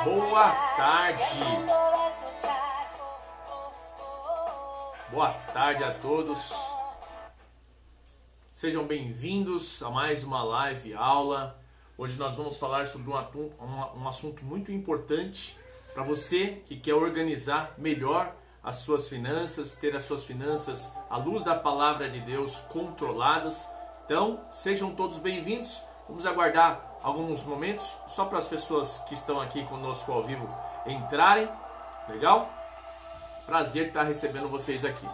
Boa tarde. Boa tarde a todos. Sejam bem-vindos a mais uma live aula. Hoje nós vamos falar sobre um assunto muito importante para você que quer organizar melhor as suas finanças, ter as suas finanças à luz da palavra de Deus controladas. Então, sejam todos bem-vindos. Vamos aguardar alguns momentos só para as pessoas que estão aqui conosco ao vivo entrarem. Legal? Prazer estar recebendo vocês aqui.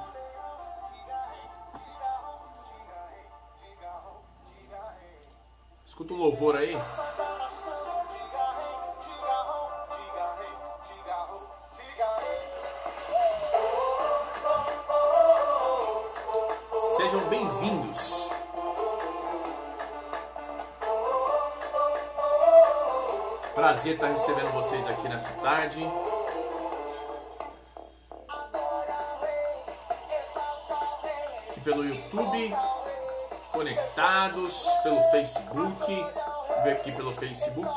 Escuta um louvor aí. Sejam bem-vindos. Prazer estar recebendo vocês aqui nessa tarde. Aqui pelo YouTube, conectados, pelo Facebook. Vamos ver aqui pelo Facebook.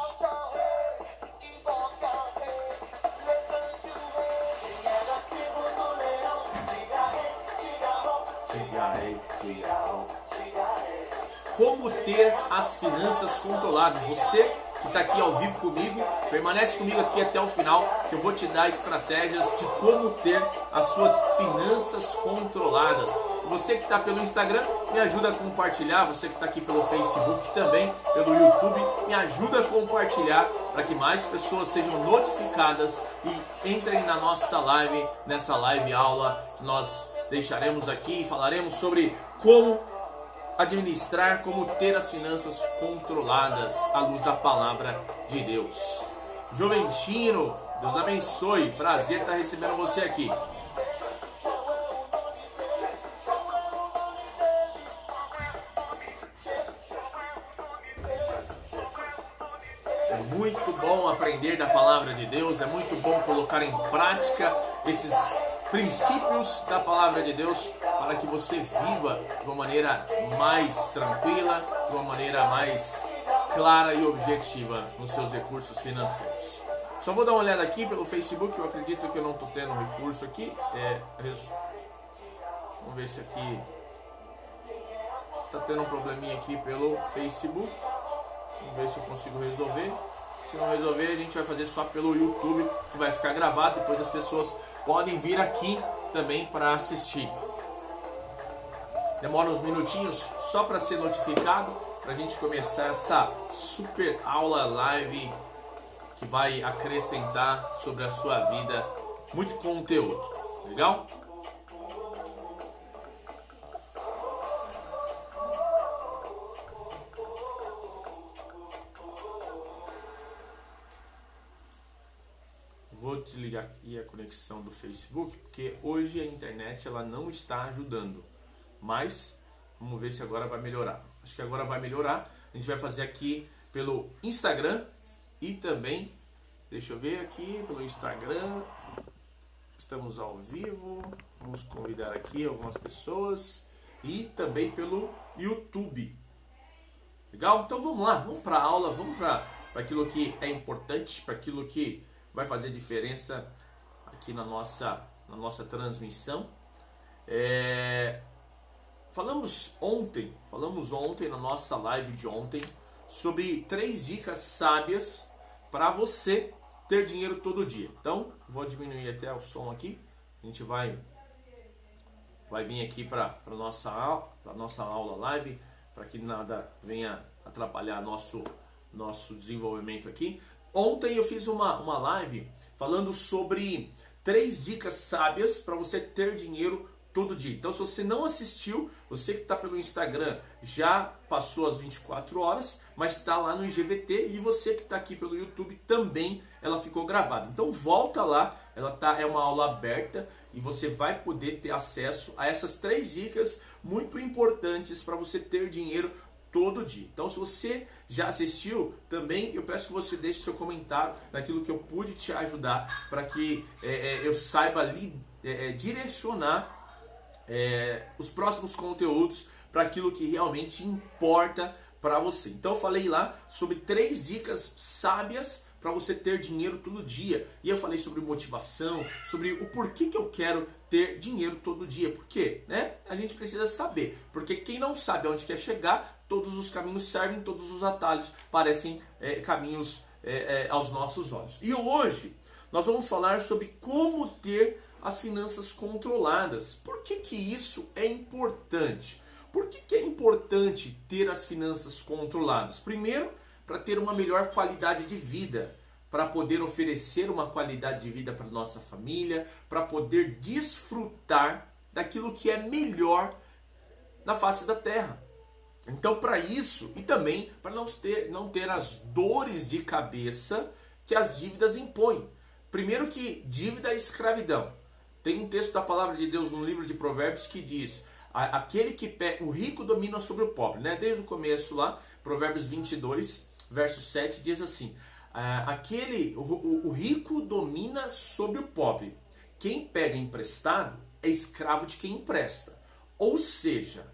Como ter as finanças controladas? Você que está aqui ao vivo comigo, permanece comigo aqui até o final, que eu vou te dar estratégias de como ter as suas finanças controladas. Você que está pelo Instagram, me ajuda a compartilhar. Você que está aqui pelo Facebook também, pelo YouTube, me ajuda a compartilhar para que mais pessoas sejam notificadas e entrem na nossa live, nessa live aula. Nós deixaremos aqui e falaremos sobre como administrar, como ter as finanças controladas à luz da palavra de Deus. Joventino, Deus abençoe, prazer estar recebendo você aqui. É muito bom aprender da palavra de Deus, é muito bom colocar em prática esses princípios da palavra de Deus para que você viva de uma maneira mais tranquila, de uma maneira mais clara e objetiva nos seus recursos financeiros. Só vou dar uma olhada aqui pelo Facebook, eu acredito que eu não estou tendo recurso aqui. Vamos ver se aqui está tendo um probleminha aqui pelo Facebook. Vamos ver se eu consigo resolver. Se não resolver, a gente vai fazer só pelo YouTube, que vai ficar gravado. Depois as pessoas podem vir aqui também para assistir. Demora uns minutinhos só para ser notificado, para a gente começar essa super aula live que vai acrescentar sobre a sua vida muito conteúdo. Legal? Vou desligar aqui a conexão do Facebook, porque hoje a internet ela não está ajudando. Mas vamos ver se agora vai melhorar. Acho que agora vai melhorar. A gente vai fazer aqui pelo Instagram e também, deixa eu ver aqui, pelo Instagram. Estamos ao vivo. Vamos convidar aqui algumas pessoas. E também pelo YouTube. Legal? Então vamos lá, vamos para a aula, vamos para aquilo que é importante, para aquilo que vai fazer diferença aqui na nossa transmissão. Falamos ontem na nossa live de ontem sobre 3 dicas sábias para você ter dinheiro todo dia. Então, vou diminuir até o som aqui. A gente vai vir aqui para a nossa aula live, para que nada venha atrapalhar nosso desenvolvimento aqui. Ontem eu fiz uma live falando sobre 3 dicas sábias para você ter dinheiro todo dia. Então, se você não assistiu, você que está pelo Instagram já passou as 24 horas, mas está lá no IGVT, e você que está aqui pelo YouTube também, ela ficou gravada. Então volta lá, é uma aula aberta e você vai poder ter acesso a essas 3 dicas muito importantes para você ter dinheiro todo dia. Então, se você já assistiu, também eu peço que você deixe seu comentário naquilo que eu pude te ajudar, para que eu saiba direcionar os próximos conteúdos para aquilo que realmente importa para você. Então eu falei lá sobre 3 dicas sábias para você ter dinheiro todo dia. E eu falei sobre motivação, sobre o porquê que eu quero ter dinheiro todo dia. Por quê? Né? A gente precisa saber. Porque quem não sabe aonde quer chegar, todos os caminhos servem, todos os atalhos parecem caminhos aos nossos olhos. E hoje nós vamos falar sobre como ter as finanças controladas. Por que que isso é importante? Por que que é importante ter as finanças controladas? Primeiro, para ter uma melhor qualidade de vida, para poder oferecer uma qualidade de vida para nossa família, para poder desfrutar daquilo que é melhor na face da terra. Então, para isso, e também para não ter as dores de cabeça que as dívidas impõem. Primeiro que dívida é escravidão. Tem um texto da palavra de Deus no livro de Provérbios que diz: o rico domina sobre o pobre, né? Desde o começo lá, Provérbios 22, verso 7, diz assim: o rico domina sobre o pobre. Quem pega emprestado é escravo de quem empresta. Ou seja,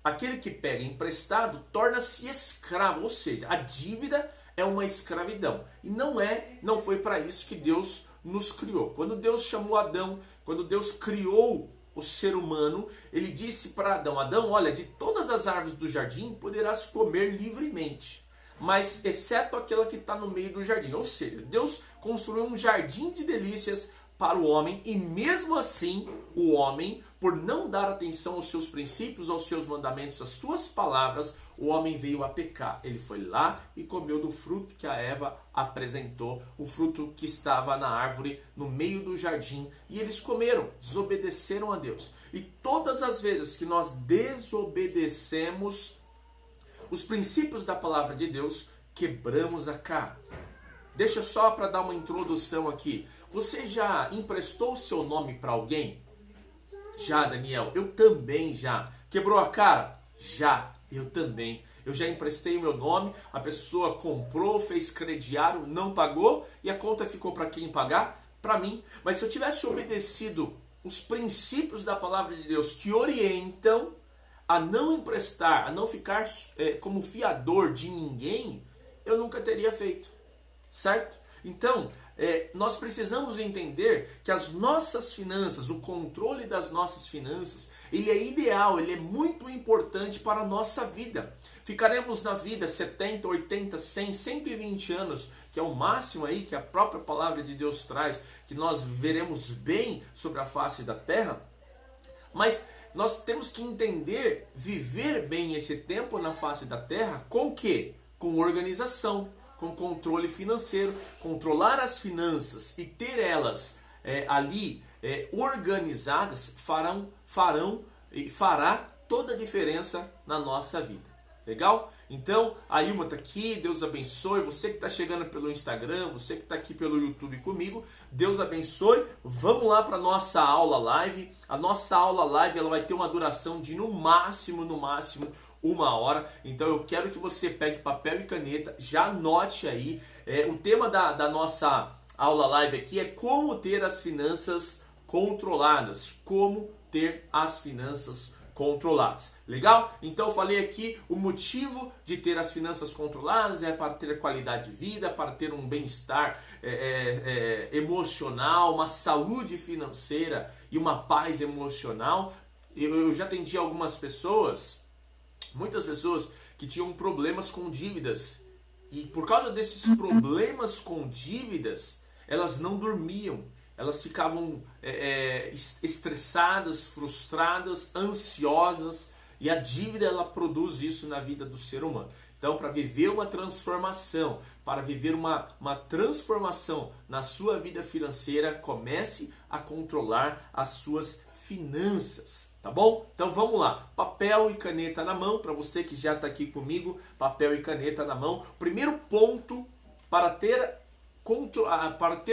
aquele que pega emprestado torna-se escravo, ou seja, a dívida é uma escravidão. E não foi para isso que Deus nos criou. Quando Deus chamou Adão, quando Deus criou o ser humano, ele disse para Adão: Adão, olha, de todas as árvores do jardim poderás comer livremente, mas exceto aquela que está no meio do jardim. Ou seja, Deus construiu um jardim de delícias para o homem, e mesmo assim o homem, por não dar atenção aos seus princípios, aos seus mandamentos, às suas palavras, o homem veio a pecar. Ele foi lá e comeu do fruto que a Eva apresentou, o fruto que estava na árvore no meio do jardim, e eles comeram, desobedeceram a Deus. E todas as vezes que nós desobedecemos os princípios da palavra de Deus, quebramos a cara. Deixa só para dar uma introdução aqui. Você já emprestou o seu nome para alguém? Já, Daniel. Eu também já. Quebrou a cara? Já. Eu também. Eu já emprestei o meu nome, a pessoa comprou, fez crediário, não pagou e a conta ficou para quem pagar? Para mim. Mas se eu tivesse obedecido os princípios da palavra de Deus que orientam a não emprestar, a não ficar como fiador de ninguém, eu nunca teria feito. Certo? Então, nós precisamos entender que as nossas finanças, o controle das nossas finanças, ele é ideal, ele é muito importante para a nossa vida. Ficaremos na vida 70, 80, 100, 120 anos, que é o máximo aí que a própria palavra de Deus traz, que nós veremos bem sobre a face da terra, mas nós temos que entender, viver bem esse tempo na face da terra, com o quê? Com organização, com controle financeiro. Controlar as finanças e ter elas ali organizadas fará toda a diferença na nossa vida. Legal? Então, a Ilma está aqui, Deus abençoe. Você que está chegando pelo Instagram, você que está aqui pelo YouTube comigo, Deus abençoe. Vamos lá para a nossa aula live. A nossa aula live ela vai ter uma duração de no máximo 1 hora. Então eu quero que você pegue papel e caneta, já anote aí. O tema da nossa aula live aqui é como ter as finanças controladas. Como ter as finanças controladas. Legal? Então eu falei aqui, o motivo de ter as finanças controladas é para ter qualidade de vida, para ter um bem-estar emocional, uma saúde financeira e uma paz emocional. Eu já atendi algumas pessoas, muitas pessoas que tinham problemas com dívidas, e por causa desses problemas com dívidas, elas não dormiam, elas ficavam estressadas, frustradas, ansiosas, e a dívida ela produz isso na vida do ser humano. Então, para viver uma transformação, para viver uma transformação na sua vida financeira, comece a controlar as suas finanças, tá bom? Então vamos lá, papel e caneta na mão, para você que já está aqui comigo, papel e caneta na mão. Primeiro ponto para ter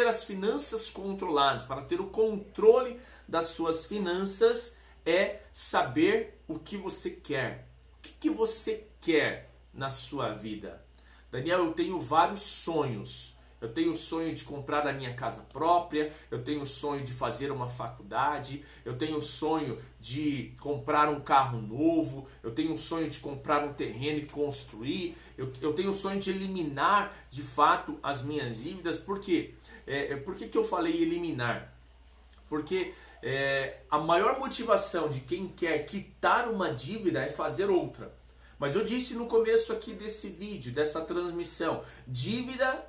as finanças controladas, para ter o controle das suas finanças, é saber o que você quer. O que você quer na sua vida? Daniel, eu tenho vários sonhos. Eu tenho o sonho de comprar a minha casa própria, eu tenho o sonho de fazer uma faculdade, eu tenho o sonho de comprar um carro novo, eu tenho o sonho de comprar um terreno e construir, eu tenho o sonho de eliminar de fato as minhas dívidas. Por quê? Por que eu falei eliminar? Porque a maior motivação de quem quer quitar uma dívida é fazer outra. Mas eu disse no começo aqui desse vídeo, dessa transmissão, dívida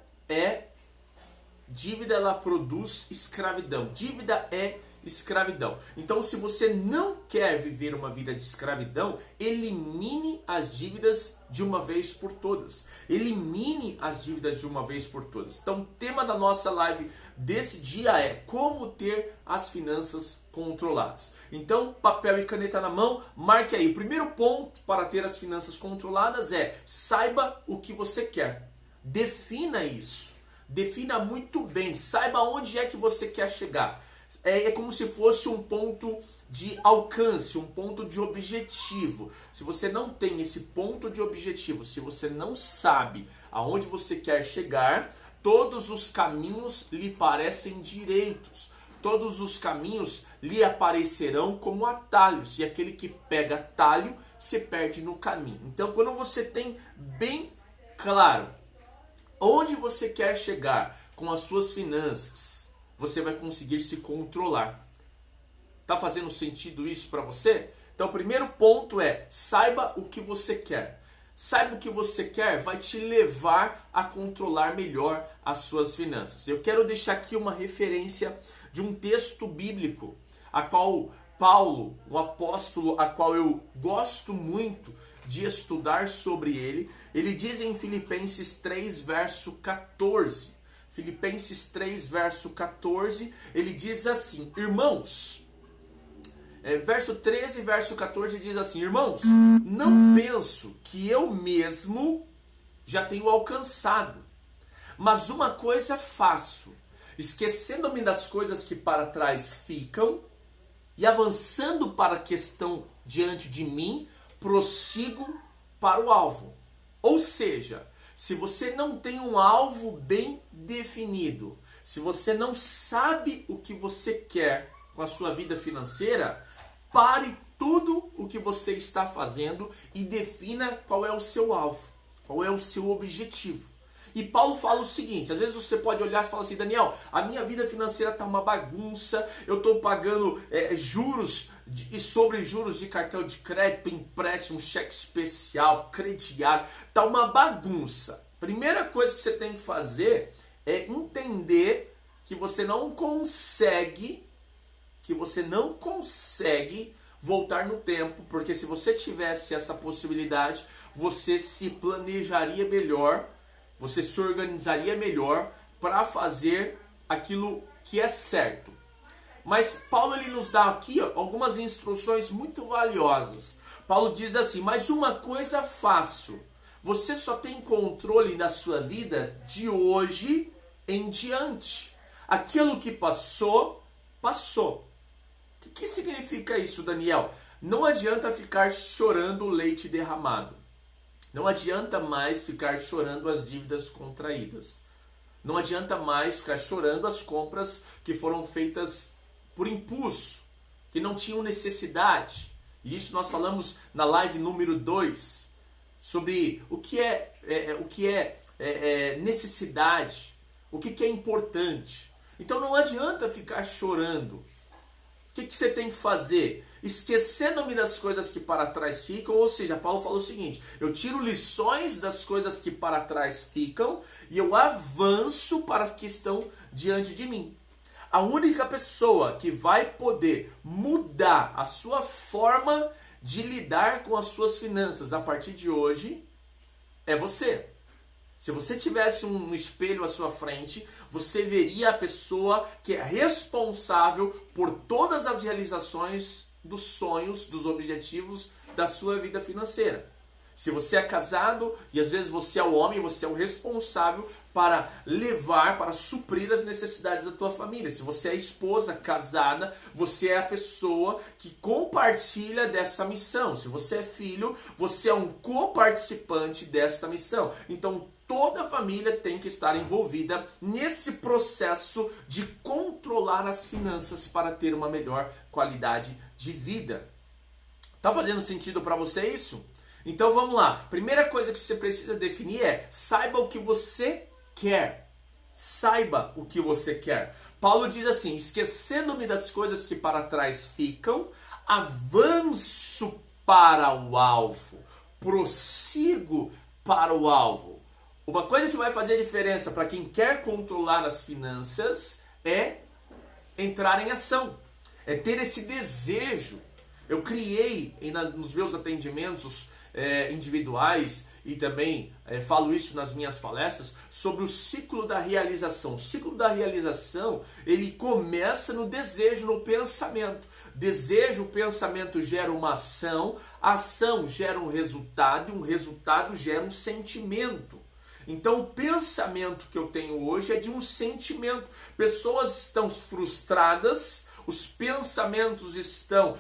ela produz escravidão. Dívida é escravidão. Então, se você não quer viver uma vida de escravidão, elimine as dívidas de uma vez por todas. Elimine as dívidas de uma vez por todas. Então, o tema da nossa live desse dia é como ter as finanças controladas. Então, papel e caneta na mão, marque aí. O primeiro ponto para ter as finanças controladas é: saiba o que você quer. Defina isso. Defina muito bem. Saiba onde é que você quer chegar. É como se fosse um ponto de alcance, um ponto de objetivo. Se você não tem esse ponto de objetivo, se você não sabe aonde você quer chegar, todos os caminhos lhe parecem direitos. Todos os caminhos lhe aparecerão como atalhos. E aquele que pega atalho se perde no caminho. Então, quando você tem bem claro onde você quer chegar com as suas finanças, você vai conseguir se controlar. Tá fazendo sentido isso para você? Então, o primeiro ponto é: saiba o que você quer. Saiba o que você quer vai te levar a controlar melhor as suas finanças. Eu quero deixar aqui uma referência de um texto bíblico, a qual Paulo, o apóstolo, a qual eu gosto muito de estudar sobre ele diz em Filipenses 3, verso 14. Filipenses 3, verso 14, ele diz assim: irmãos, verso 13 e verso 14 diz assim: irmãos, não penso que eu mesmo já tenho alcançado, mas uma coisa faço, esquecendo-me das coisas que para trás ficam e avançando para a questão diante de mim, prossigo para o alvo. Ou seja, se você não tem um alvo bem definido, se você não sabe o que você quer com a sua vida financeira, pare tudo o que você está fazendo e defina qual é o seu alvo, qual é o seu objetivo. E Paulo fala o seguinte: às vezes você pode olhar e falar assim: Daniel, a minha vida financeira está uma bagunça, eu estou pagando juros e sobre juros de cartão de crédito, empréstimo, cheque especial, crediário, está uma bagunça. Primeira coisa que você tem que fazer é entender que você não consegue voltar no tempo, porque se você tivesse essa possibilidade, você se planejaria melhor, você se organizaria melhor para fazer aquilo que é certo. Mas Paulo ele nos dá aqui algumas instruções muito valiosas. Paulo diz assim: mas uma coisa faço. Você só tem controle da sua vida de hoje em diante. Aquilo que passou, passou. O que significa isso, Daniel? Não adianta ficar chorando o leite derramado. Não adianta mais ficar chorando as dívidas contraídas. Não adianta mais ficar chorando as compras que foram feitas por impulso, que não tinham necessidade. E isso nós falamos na live número 2, sobre o que é necessidade, o que é importante. Então não adianta ficar chorando. O que você tem que fazer? Esquecendo-me das coisas que para trás ficam, ou seja, Paulo falou o seguinte: eu tiro lições das coisas que para trás ficam e eu avanço para as que estão diante de mim. A única pessoa que vai poder mudar a sua forma de lidar com as suas finanças a partir de hoje é você. Se você tivesse um espelho à sua frente, você veria a pessoa que é responsável por todas as realizações dos sonhos, dos objetivos da sua vida financeira. Se você é casado e às vezes você é o homem, você é o responsável para levar, para suprir as necessidades da tua família. Se você é esposa, casada, você é a pessoa que compartilha dessa missão. Se você é filho, você é um coparticipante desta missão. Então, toda a família tem que estar envolvida nesse processo de controlar as finanças para ter uma melhor qualidade de vida. Tá fazendo sentido para você isso? Então vamos lá. Primeira coisa que você precisa definir é: saiba o que você quer. Saiba o que você quer. Paulo diz assim: esquecendo-me das coisas que para trás ficam, avanço para o alvo, prossigo para o alvo. Uma coisa que vai fazer diferença para quem quer controlar as finanças é entrar em ação, é ter esse desejo. Eu criei nos meus atendimentos individuais e também falo isso nas minhas palestras sobre o ciclo da realização. O ciclo da realização, ele começa no desejo, no pensamento. Desejo, o pensamento gera uma ação, a ação gera um resultado e um resultado gera um sentimento. Então o pensamento que eu tenho hoje é de um sentimento. Pessoas estão frustradas, os pensamentos estão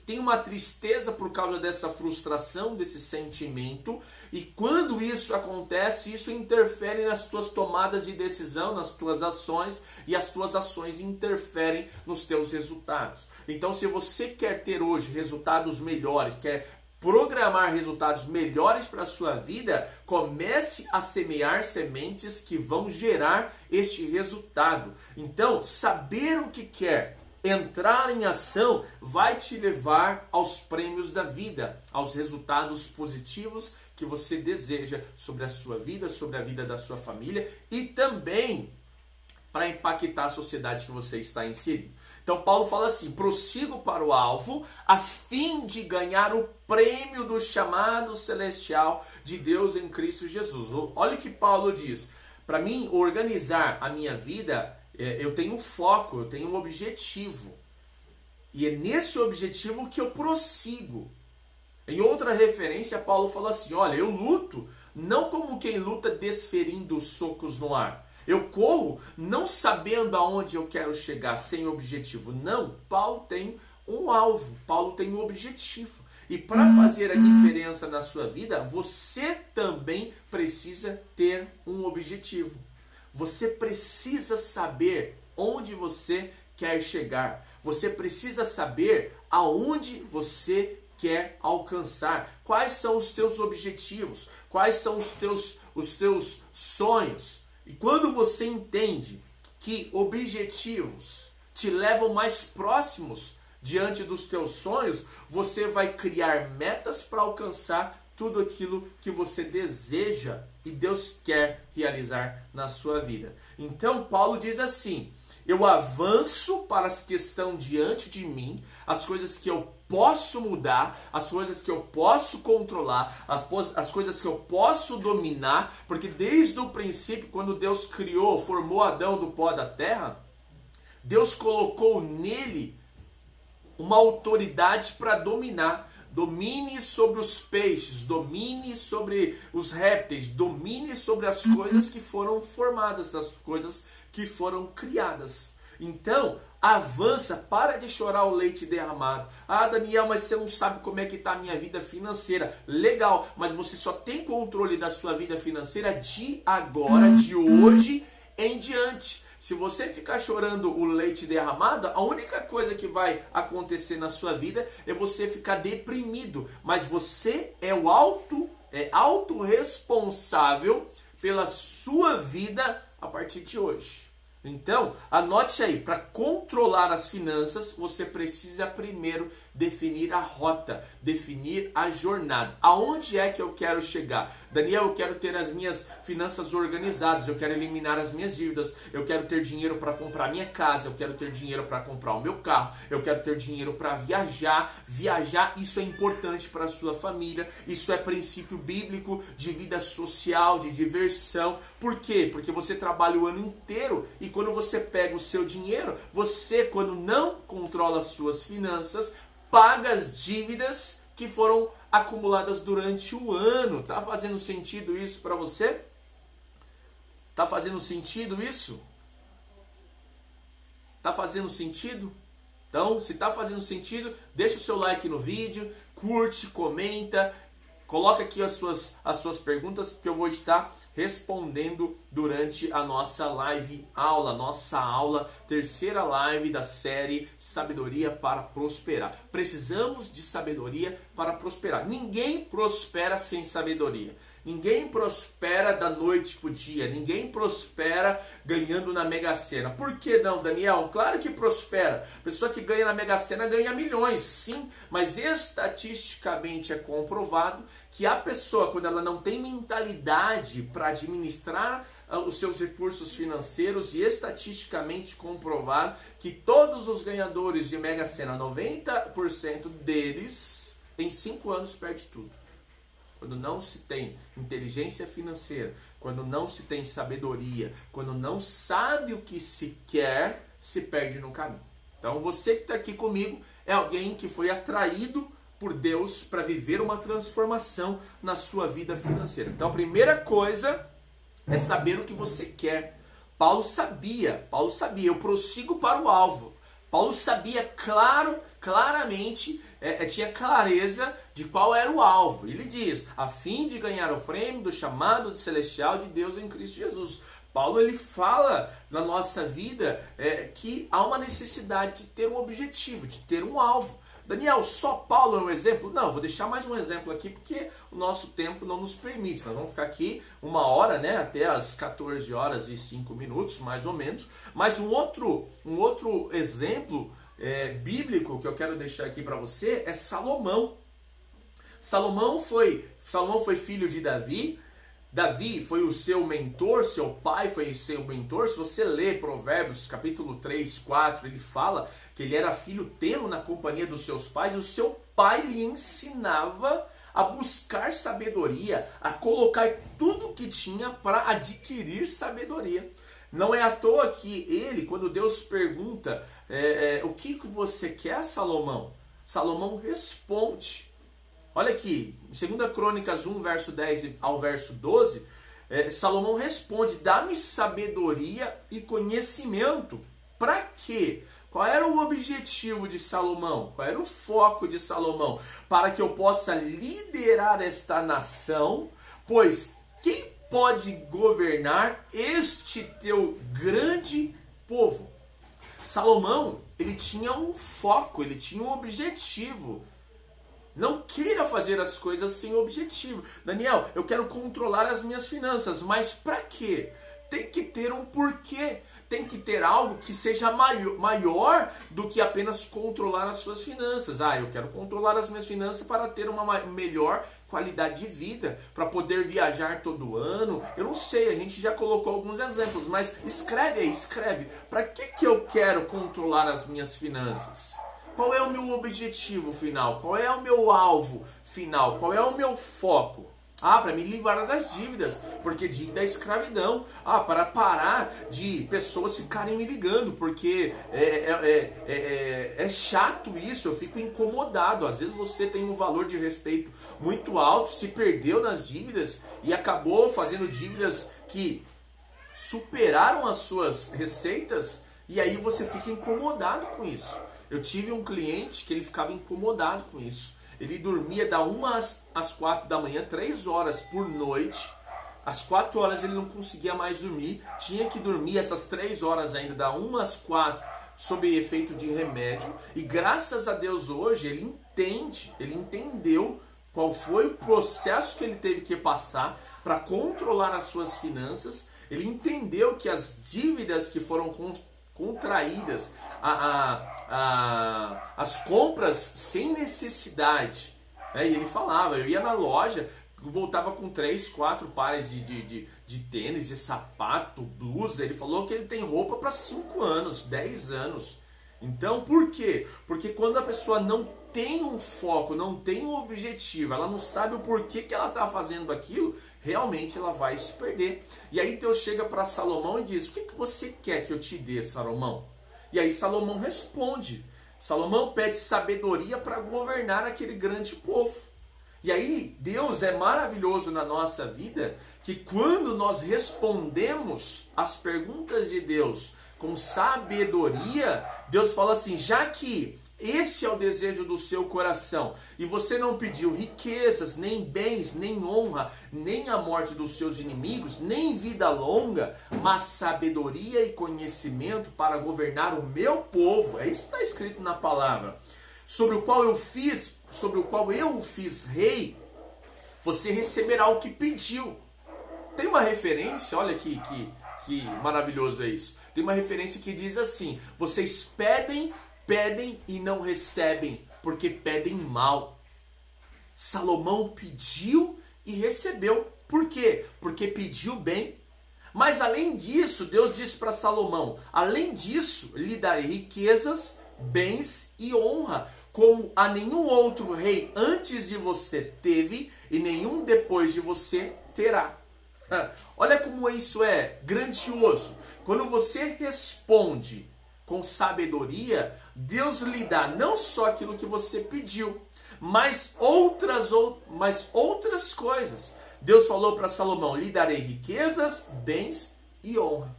tem uma tristeza por causa dessa frustração, desse sentimento, e quando isso acontece, isso interfere nas tuas tomadas de decisão, nas tuas ações, e as tuas ações interferem nos teus resultados. Então, se você quer ter hoje resultados melhores, quer programar resultados melhores para a sua vida, comece a semear sementes que vão gerar este resultado. Então, saber o que quer, entrar em ação, vai te levar aos prêmios da vida, aos resultados positivos que você deseja sobre a sua vida, sobre a vida da sua família e também para impactar a sociedade que você está inserido. Então Paulo fala assim: prossigo para o alvo a fim de ganhar o prêmio do chamado celestial de Deus em Cristo Jesus. Olha o que Paulo diz: para mim organizar a minha vida, eu tenho um foco, eu tenho um objetivo. E é nesse objetivo que eu prossigo. Em outra referência, Paulo fala assim: olha, eu luto não como quem luta desferindo socos no ar. Eu corro não sabendo aonde eu quero chegar, sem objetivo. Não, Paulo tem um alvo, Paulo tem um objetivo. E para fazer a diferença na sua vida, você também precisa ter um objetivo. Você precisa saber onde você quer chegar. Você precisa saber aonde você quer alcançar. Quais são os teus objetivos? Quais são os teus sonhos? E quando você entende que objetivos te levam mais próximos diante dos teus sonhos, você vai criar metas para alcançar tudo aquilo que você deseja e Deus quer realizar na sua vida. Então Paulo diz assim: eu avanço para as que estão diante de mim, as coisas que eu posso mudar, as coisas que eu posso controlar, as coisas que eu posso dominar, porque desde o princípio, quando Deus criou, formou Adão do pó da terra, Deus colocou nele uma autoridade para dominar. Domine sobre os peixes, domine sobre os répteis, domine sobre as coisas que foram formadas, as coisas que foram criadas. Então, avança, para de chorar o leite derramado. Ah, Daniel, mas você não sabe como é que está a minha vida financeira. Legal, mas você só tem controle da sua vida financeira de agora, de hoje em diante. Se você ficar chorando o leite derramado, a única coisa que vai acontecer na sua vida é você ficar deprimido. Mas você é autorresponsável pela sua vida a partir de hoje. Então, anote aí, para controlar as finanças, você precisa primeiro definir a rota, definir a jornada. Aonde é que eu quero chegar? Daniel, eu quero ter as minhas finanças organizadas, eu quero eliminar as minhas dívidas, eu quero ter dinheiro para comprar minha casa, eu quero ter dinheiro para comprar o meu carro, eu quero ter dinheiro para viajar. Viajar, isso é importante para a sua família, isso é princípio bíblico de vida social, de diversão. Por quê? Porque você trabalha o ano inteiro e quando você pega o seu dinheiro, você, quando não controla as suas finanças, paga as dívidas que foram acumuladas durante o ano. Tá fazendo sentido isso para você? Tá fazendo sentido isso? Tá fazendo sentido? Então, se tá fazendo sentido, deixa o seu like no vídeo, curte, comenta, Coloca aqui as suas perguntas, que eu vou estar respondendo durante a nossa live aula, terceira live da série Sabedoria para Prosperar. Precisamos de sabedoria para prosperar. Ninguém prospera sem sabedoria. Ninguém prospera da noite para o dia. Ninguém prospera ganhando na Mega Sena. Por que não, Daniel? Claro que prospera. Pessoa que ganha na Mega Sena ganha milhões, sim. Mas estatisticamente é comprovado que a pessoa, quando ela não tem mentalidade para administrar os seus recursos financeiros, e estatisticamente comprovado que todos os ganhadores de Mega Sena, 90% deles, em 5 anos perde tudo. Quando não se tem inteligência financeira, quando não se tem sabedoria, quando não sabe o que se quer, se perde no caminho. Então você que está aqui comigo é alguém que foi atraído por Deus para viver uma transformação na sua vida financeira. Então a primeira coisa é saber o que você quer. Paulo sabia, eu prossigo para o alvo. Paulo sabia claramente, tinha clareza de qual era o alvo. Ele diz, a fim de ganhar o prêmio do chamado celestial de Deus em Cristo Jesus. Paulo ele fala na nossa vida que há uma necessidade de ter um objetivo, de ter um alvo. Daniel, só Paulo é um exemplo? Não, vou deixar mais um exemplo aqui porque o nosso tempo não nos permite. Nós vamos ficar aqui 1 hora, né, até as 14 horas e 5 minutos, mais ou menos. Mas um outro exemplo bíblico que eu quero deixar aqui para você é Salomão. Salomão foi filho de Davi. Davi foi o seu mentor, seu pai foi o seu mentor. Se você ler Provérbios capítulo 3, 4, ele fala que ele era filho tenro na companhia dos seus pais. O seu pai lhe ensinava a buscar sabedoria, a colocar tudo que tinha para adquirir sabedoria. Não é à toa que ele, quando Deus pergunta o que você quer, Salomão? Salomão responde. Olha aqui, em 2 Crônicas 1, verso 10 ao verso 12, Salomão responde, dá-me sabedoria e conhecimento. Para quê? Qual era o objetivo de Salomão? Qual era o foco de Salomão? Para que eu possa liderar esta nação, pois quem pode governar este teu grande povo? Salomão, ele tinha um foco, ele tinha um objetivo. Não queira fazer as coisas sem objetivo. Daniel, eu quero controlar as minhas finanças, mas para quê? Tem que ter um porquê. Tem que ter algo que seja maior do que apenas controlar as suas finanças. Eu quero controlar as minhas finanças para ter uma melhor qualidade de vida, para poder viajar todo ano. Eu não sei, a gente já colocou alguns exemplos, mas escreve aí, escreve. Para que eu quero controlar as minhas finanças? Qual é o meu objetivo final? Qual é o meu alvo final? Qual é o meu foco? Para me livrar das dívidas, porque dívida é escravidão. Para parar de pessoas ficarem me ligando, porque é chato isso, eu fico incomodado. Às vezes você tem um valor de respeito muito alto, se perdeu nas dívidas e acabou fazendo dívidas que superaram as suas receitas, e aí você fica incomodado com isso. Eu tive um cliente que ele ficava incomodado com isso. Ele dormia da 1 às 4 da manhã, 3 horas por noite. Às 4 horas ele não conseguia mais dormir. Tinha que dormir essas 3 horas ainda, da 1 às 4, sob efeito de remédio. E graças a Deus hoje ele entendeu qual foi o processo que ele teve que passar para controlar as suas finanças. Ele entendeu que as dívidas que foram contraídas, as compras sem necessidade, e ele falava, eu ia na loja, voltava com 3, 4 pares de tênis, de sapato, blusa. Ele falou que ele tem roupa para 5 anos, 10 anos. Então por quê? Porque quando a pessoa não tem um foco, não tem um objetivo, ela não sabe o porquê que ela está fazendo aquilo, realmente ela vai se perder. E aí Deus chega para Salomão e diz, o que você quer que eu te dê, Salomão? E aí Salomão responde. Salomão pede sabedoria para governar aquele grande povo. E aí Deus é maravilhoso na nossa vida, que quando nós respondemos as perguntas de Deus com sabedoria, Deus fala assim, já que Esse é o desejo do seu coração. E você não pediu riquezas, nem bens, nem honra, nem a morte dos seus inimigos, nem vida longa, mas sabedoria e conhecimento para governar o meu povo. É isso que está escrito na palavra. Sobre o qual eu o fiz rei, você receberá o que pediu. Tem uma referência, olha que maravilhoso é isso. Tem uma referência que diz assim: vocês pedem e não recebem, porque pedem mal. Salomão pediu e recebeu. Por quê? Porque pediu bem. Mas além disso, Deus disse para Salomão: além disso, lhe darei riquezas, bens e honra, como a nenhum outro rei antes de você teve e nenhum depois de você terá. Olha como isso é grandioso. Quando você responde com sabedoria, Deus lhe dá não só aquilo que você pediu, mas outras coisas. Deus falou para Salomão: lhe darei riquezas, bens e honra.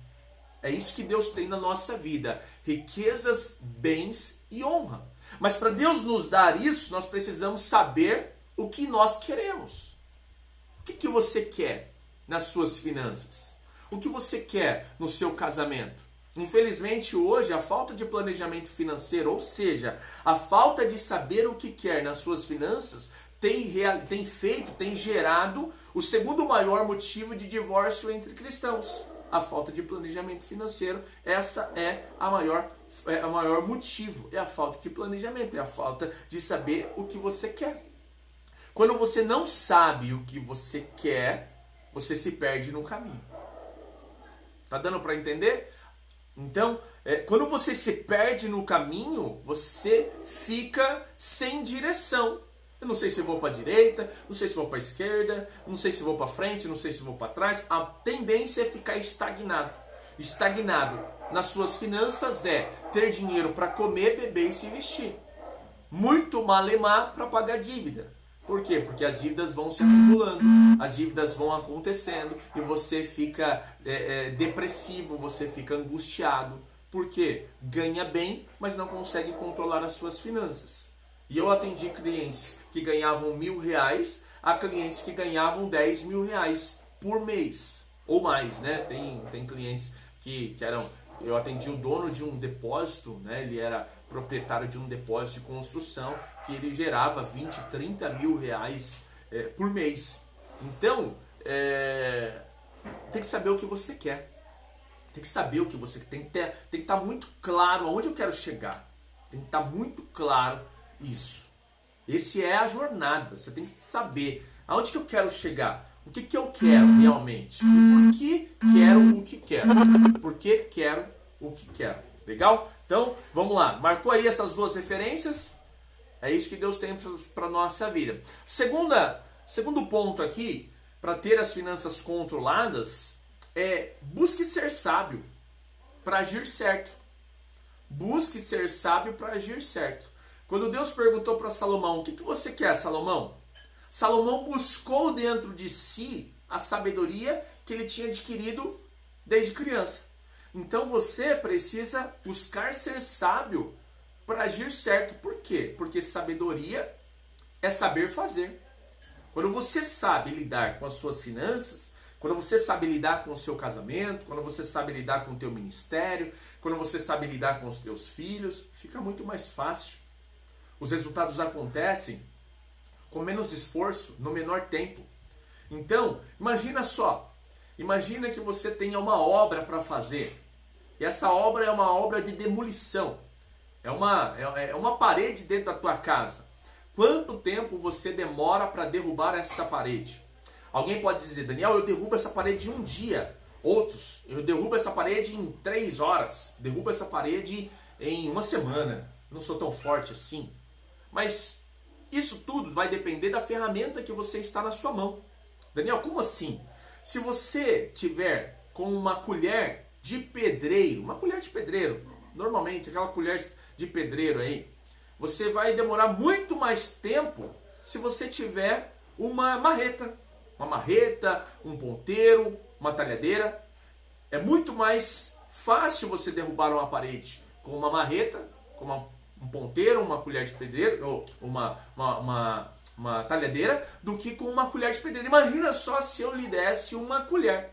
É isso que Deus tem na nossa vida: riquezas, bens e honra. Mas para Deus nos dar isso, nós precisamos saber o que nós queremos. O que você quer nas suas finanças? O que você quer no seu casamento? Infelizmente hoje a falta de planejamento financeiro, ou seja, a falta de saber o que quer nas suas finanças, tem gerado o segundo maior motivo de divórcio entre cristãos. A falta de planejamento financeiro. Essa é a maior motivo, é a falta de planejamento, é a falta de saber o que você quer. Quando você não sabe o que você quer, você se perde no caminho. Tá dando para entender? Então, quando você se perde no caminho, você fica sem direção. Eu não sei se vou para a direita, não sei se vou para a esquerda, não sei se vou para frente, não sei se vou para trás. A tendência é ficar estagnado. Estagnado nas suas finanças é ter dinheiro para comer, beber e se vestir. Muito malemar para pagar dívida. Por quê? Porque as dívidas vão se acumulando, as dívidas vão acontecendo e você fica depressivo, você fica angustiado. Por quê? Ganha bem, mas não consegue controlar as suas finanças. E eu atendi clientes que ganhavam R$1.000 a clientes que ganhavam R$10.000 por mês ou mais, né? Tem clientes que eram... Eu atendi o dono de um depósito, né? Ele era proprietário de um depósito de construção que ele gerava 20, 30 mil reais por mês. Então, tem que saber o que você quer. Tem que saber o que você quer. Tem que estar muito claro aonde eu quero chegar. Tem que estar muito claro isso. Esse é a jornada. Você tem que saber aonde que eu quero chegar. O que eu quero realmente? E por que quero o que quero? Por que quero o que quero? Legal? Então, vamos lá. Marcou aí essas duas referências? É isso que Deus tem para a nossa vida. Segundo ponto aqui, para ter as finanças controladas, busque ser sábio para agir certo. Busque ser sábio para agir certo. Quando Deus perguntou para Salomão: o que você quer, Salomão? Salomão buscou dentro de si a sabedoria que ele tinha adquirido desde criança. Então você precisa buscar ser sábio para agir certo. Por quê? Porque sabedoria é saber fazer. Quando você sabe lidar com as suas finanças, quando você sabe lidar com o seu casamento, quando você sabe lidar com o teu ministério, quando você sabe lidar com os teus filhos, fica muito mais fácil. Os resultados acontecem com menos esforço, no menor tempo. Então, imagina só. Imagina que você tenha uma obra para fazer. E essa obra é uma obra de demolição. É uma parede dentro da tua casa. Quanto tempo você demora para derrubar esta parede? Alguém pode dizer: Daniel, eu derrubo essa parede em um dia. Outros: eu derrubo essa parede em 3 horas. Derrubo essa parede em uma semana. Não sou tão forte assim. Mas isso tudo vai depender da ferramenta que você está na sua mão. Daniel, como assim? Se você tiver com uma colher de pedreiro, normalmente aquela colher de pedreiro aí, você vai demorar muito mais tempo se você tiver uma marreta, um ponteiro, uma talhadeira. É muito mais fácil você derrubar uma parede com uma marreta, com um ponteiro, uma colher de pedreiro, ou uma talhadeira, do que com uma colher de pedreiro. Imagina só se eu lhe desse uma colher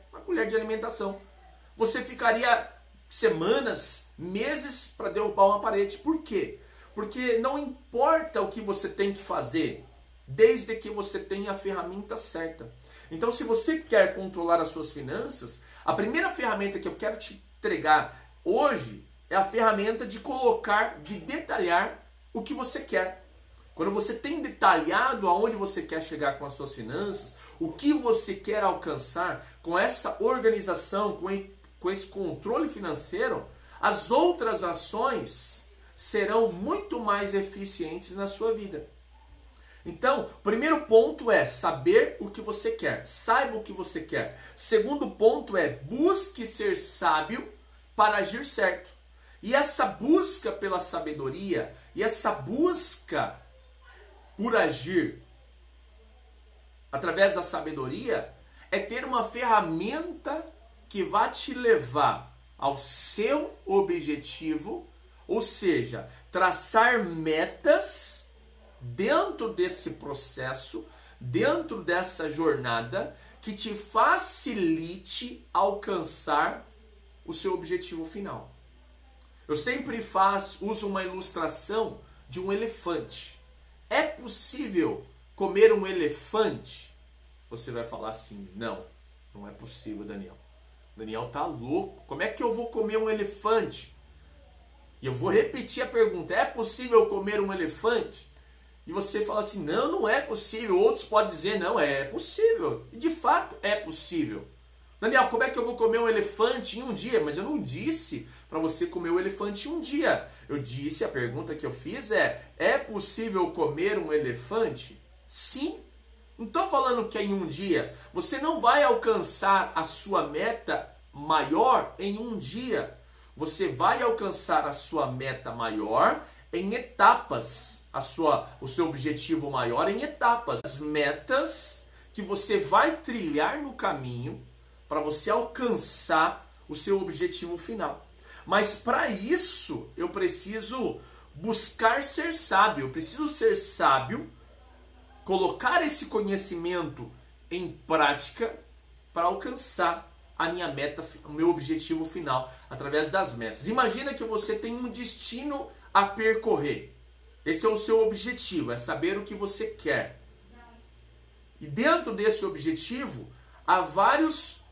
de alimentação. Você ficaria semanas, meses para derrubar uma parede. Por quê? Porque não importa o que você tem que fazer, desde que você tenha a ferramenta certa. Então, se você quer controlar as suas finanças, a primeira ferramenta que eu quero te entregar hoje é a ferramenta de colocar, de detalhar o que você quer. Quando você tem detalhado aonde você quer chegar com as suas finanças, o que você quer alcançar, com essa organização, com esse controle financeiro, as outras ações serão muito mais eficientes na sua vida. Então, o primeiro ponto é saber o que você quer. Saiba o que você quer. Segundo ponto é busque ser sábio para agir certo. E essa busca pela sabedoria e essa busca por agir através da sabedoria é ter uma ferramenta que vai te levar ao seu objetivo, ou seja, traçar metas dentro desse processo, dentro dessa jornada, que te facilite alcançar o seu objetivo final. Eu sempre uso uma ilustração de um elefante. É possível comer um elefante? Você vai falar assim, não é possível, Daniel. Daniel tá louco. Como é que eu vou comer um elefante? E eu vou repetir a pergunta, é possível comer um elefante? E você fala assim, não é possível. Outros podem dizer, não, é possível. E de fato é possível. Daniel, como é que eu vou comer um elefante em um dia? Mas eu não disse para você comer o elefante em um dia. Eu disse, a pergunta que eu fiz é possível comer um elefante? Sim. Não estou falando que é em um dia. Você não vai alcançar a sua meta maior em um dia. Você vai alcançar a sua meta maior em etapas. O seu objetivo maior em etapas. As metas que você vai trilhar no caminho para você alcançar o seu objetivo final. Mas para isso, eu preciso buscar ser sábio. Eu preciso ser sábio, colocar esse conhecimento em prática para alcançar a minha meta, o meu objetivo final, através das metas. Imagina que você tem um destino a percorrer. Esse é o seu objetivo, é saber o que você quer. E dentro desse objetivo, há várias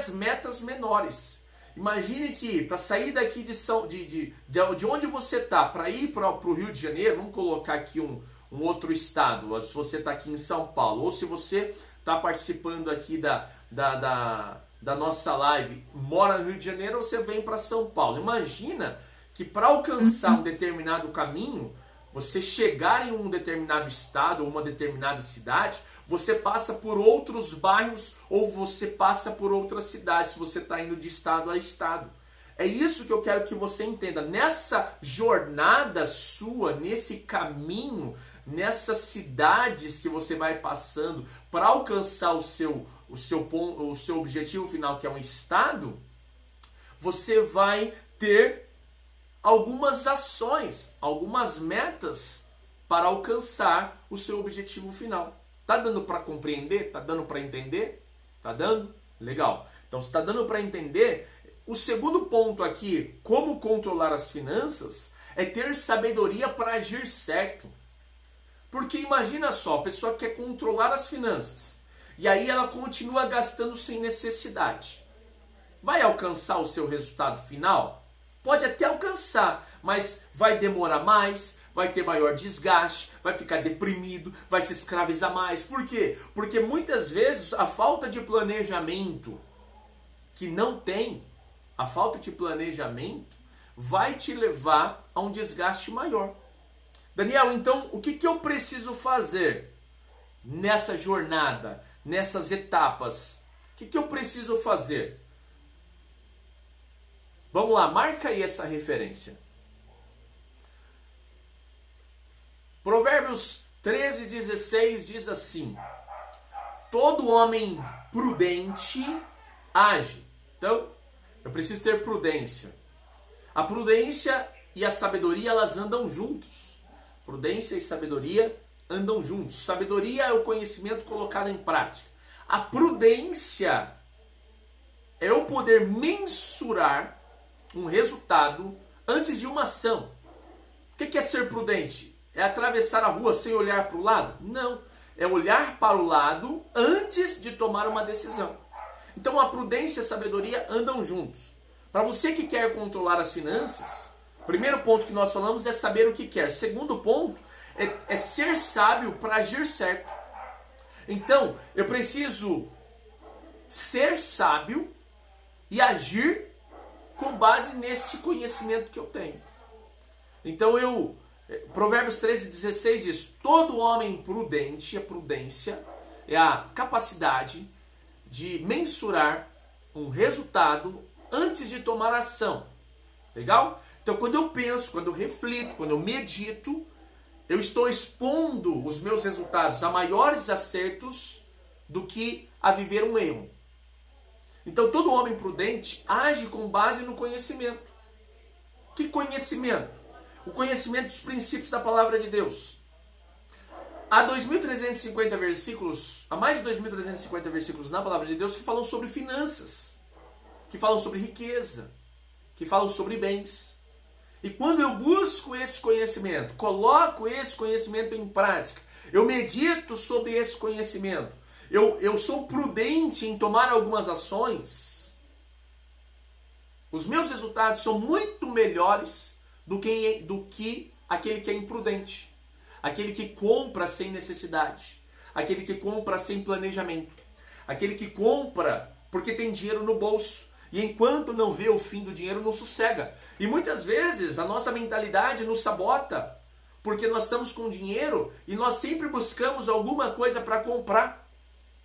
metas menores. Imagine que para sair daqui de onde você está, para ir para o Rio de Janeiro, vamos colocar aqui um outro estado, se você está aqui em São Paulo, ou se você está participando aqui da nossa live, mora no Rio de Janeiro, você vem para São Paulo. Imagina que para alcançar um determinado caminho, você chegar em um determinado estado ou uma determinada cidade, você passa por outros bairros ou você passa por outras cidades, se você está indo de estado a estado. É isso que eu quero que você entenda. Nessa jornada sua, nesse caminho, nessas cidades que você vai passando para alcançar o seu objetivo final, que é um estado, você vai ter algumas ações, algumas metas para alcançar o seu objetivo final. Tá dando para compreender? Tá dando para entender? Tá dando? Legal. Então, se tá dando para entender, o segundo ponto aqui, como controlar as finanças, é ter sabedoria para agir certo. Porque imagina só, a pessoa quer controlar as finanças e aí ela continua gastando sem necessidade. Vai alcançar o seu resultado final? Pode até alcançar, mas vai demorar mais, vai ter maior desgaste, vai ficar deprimido, vai se escravizar mais. Por quê? Porque muitas vezes a falta de planejamento que não tem, a falta de planejamento vai te levar a um desgaste maior. Daniel, então o que eu preciso fazer nessa jornada, nessas etapas? O que eu preciso fazer? Vamos lá, marca aí essa referência. Provérbios 13:16 diz assim: todo homem prudente age. Então, eu preciso ter prudência. A prudência e a sabedoria, elas andam juntos. Prudência e sabedoria andam juntos. Sabedoria é o conhecimento colocado em prática. A prudência é o poder mensurar um resultado antes de uma ação. O que é ser prudente? É atravessar a rua sem olhar para o lado? Não. É olhar para o lado antes de tomar uma decisão. Então a prudência e a sabedoria andam juntos. Para você que quer controlar as finanças, primeiro ponto que nós falamos é saber o que quer. Segundo ponto é ser sábio para agir certo. Então, eu preciso ser sábio e agir com base neste conhecimento que eu tenho. Então Provérbios 13:16 diz: todo homem prudente, a prudência é a capacidade de mensurar um resultado antes de tomar ação. Legal? Então quando eu penso, quando eu reflito, quando eu medito, eu estou expondo os meus resultados a maiores acertos do que a viver um erro. Então todo homem prudente age com base no conhecimento. Que conhecimento? O conhecimento dos princípios da palavra de Deus. Há 2.350 versículos, há mais de 2.350 versículos na palavra de Deus que falam sobre finanças, que falam sobre riqueza, que falam sobre bens. E quando eu busco esse conhecimento, coloco esse conhecimento em prática, eu medito sobre esse conhecimento, eu sou prudente em tomar algumas ações, os meus resultados são muito melhores do que aquele que é imprudente, aquele que compra sem necessidade, aquele que compra sem planejamento, aquele que compra porque tem dinheiro no bolso e enquanto não vê o fim do dinheiro não sossega. E muitas vezes a nossa mentalidade nos sabota porque nós estamos com dinheiro e nós sempre buscamos alguma coisa para comprar,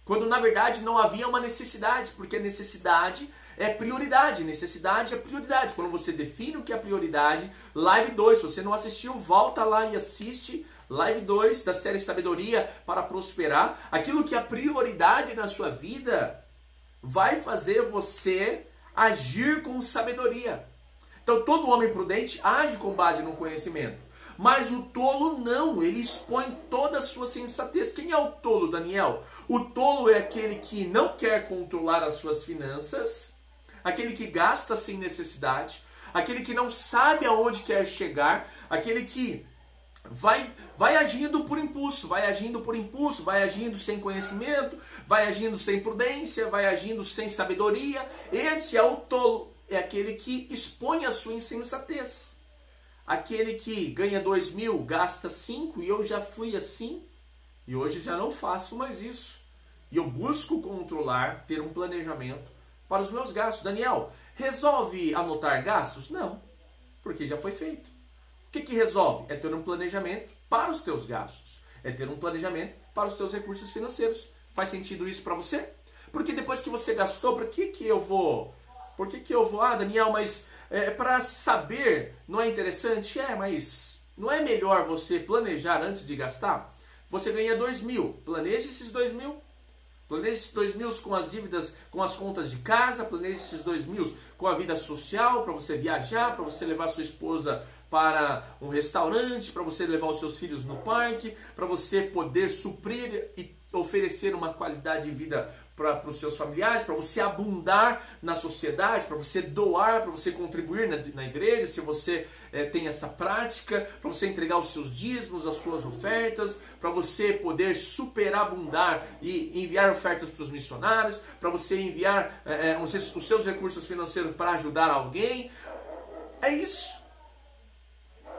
quando na verdade não havia uma necessidade, porque a necessidade é prioridade, necessidade é prioridade. Quando você define o que é prioridade, live 2, se você não assistiu, volta lá e assiste live 2 da série Sabedoria para Prosperar. Aquilo que é prioridade na sua vida vai fazer você agir com sabedoria. Então todo homem prudente age com base no conhecimento, mas o tolo não, ele expõe toda a sua sensatez. Quem é o tolo, Daniel? O tolo é aquele que não quer controlar as suas finanças, aquele que gasta sem necessidade, aquele que não sabe aonde quer chegar, aquele que vai agindo por impulso, vai agindo sem conhecimento, vai agindo sem prudência, vai agindo sem sabedoria. Esse é o tolo, é aquele que expõe a sua insensatez. Aquele que ganha 2.000, gasta 5, e eu já fui assim, e hoje já não faço mais isso. E eu busco controlar, ter um planejamento para os meus gastos. Daniel, resolve anotar gastos? Não, porque já foi feito. O que resolve? É ter um planejamento para os teus gastos. É ter um planejamento para os teus recursos financeiros. Faz sentido isso para você? Porque depois que você gastou, por que eu vou... Ah, Daniel, mas para saber não é interessante? Mas não é melhor você planejar antes de gastar? Você ganha 2.000, planeje esses 2.000. Planeje esses 2.000 com as dívidas, com as contas de casa, planeje esses 2.000 com a vida social, para você viajar, para você levar sua esposa para um restaurante, para você levar os seus filhos no parque, para você poder suprir e oferecer uma qualidade de vida para os seus familiares, para você abundar na sociedade, para você doar, para você contribuir na igreja, se você tem essa prática, para você entregar os seus dízimos, as suas ofertas, para você poder superabundar e enviar ofertas para os missionários, para você enviar os seus recursos financeiros para ajudar alguém. É isso.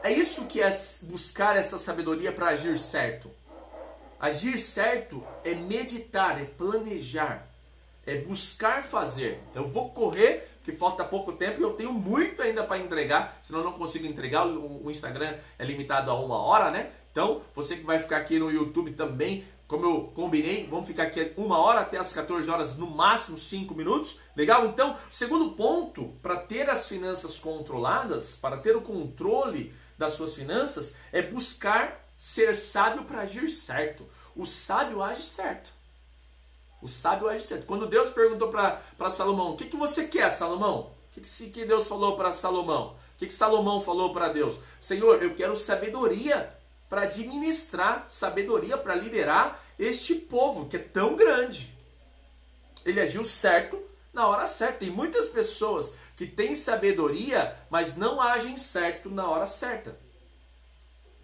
É isso que é buscar essa sabedoria para agir certo. Agir certo é meditar, é planejar, é buscar fazer. Eu vou correr, porque falta pouco tempo e eu tenho muito ainda para entregar, senão eu não consigo entregar. O Instagram é limitado a 1 hora, né? Então, você que vai ficar aqui no YouTube também, como eu combinei, vamos ficar aqui 1 hora até as 14 horas, no máximo 5 minutos. Legal? Então, segundo ponto, para ter as finanças controladas, para ter o controle das suas finanças, é buscar ser sábio para agir certo. O sábio age certo. O sábio age certo. Quando Deus perguntou para Salomão, o que você quer, Salomão? que Deus falou para Salomão? O que Salomão falou para Deus? Senhor, eu quero sabedoria para administrar, sabedoria para liderar este povo que é tão grande. Ele agiu certo na hora certa. Tem muitas pessoas que têm sabedoria, mas não agem certo na hora certa.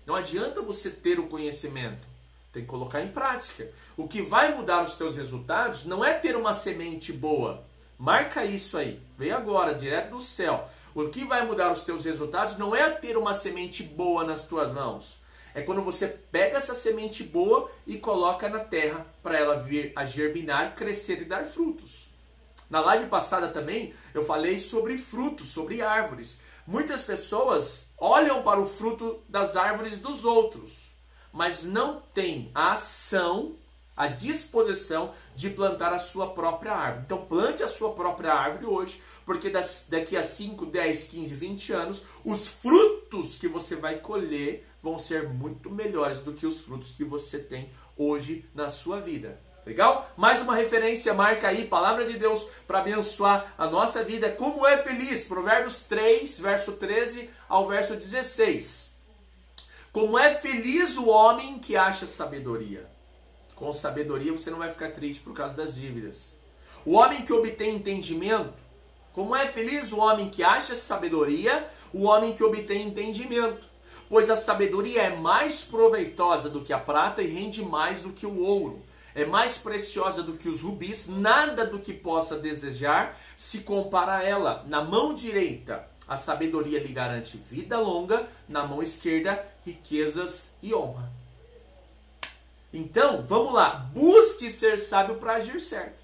Não adianta você ter o conhecimento. Tem que colocar em prática. O que vai mudar os teus resultados não é ter uma semente boa. Marca isso aí. Vem agora, direto do céu. O que vai mudar os teus resultados não é ter uma semente boa nas tuas mãos. É quando você pega essa semente boa e coloca na terra para ela vir a germinar, crescer e dar frutos. Na live passada também eu falei sobre frutos, sobre árvores. Muitas pessoas olham para o fruto das árvores dos outros, mas não têm a ação, a disposição de plantar a sua própria árvore. Então plante a sua própria árvore hoje, porque daqui a 5, 10, 15, 20 anos, os frutos que você vai colher vão ser muito melhores do que os frutos que você tem hoje na sua vida. Legal? Mais uma referência, marca aí, palavra de Deus para abençoar a nossa vida. Como é feliz? Provérbios 3, verso 13 ao verso 16. Como é feliz o homem que acha sabedoria. Com sabedoria você não vai ficar triste por causa das dívidas. O homem que obtém entendimento. Como é feliz o homem que acha sabedoria, o homem que obtém entendimento. Pois a sabedoria é mais proveitosa do que a prata e rende mais do que o ouro. É mais preciosa do que os rubis, nada do que possa desejar se compara a ela. Na mão direita, a sabedoria lhe garante vida longa, na mão esquerda, riquezas e honra. Então, vamos lá, busque ser sábio para agir certo.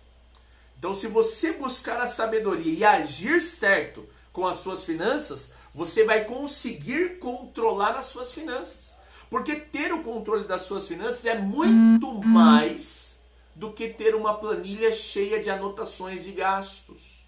Então, se você buscar a sabedoria e agir certo com as suas finanças, você vai conseguir controlar as suas finanças. Porque ter o controle das suas finanças é muito mais do que ter uma planilha cheia de anotações de gastos.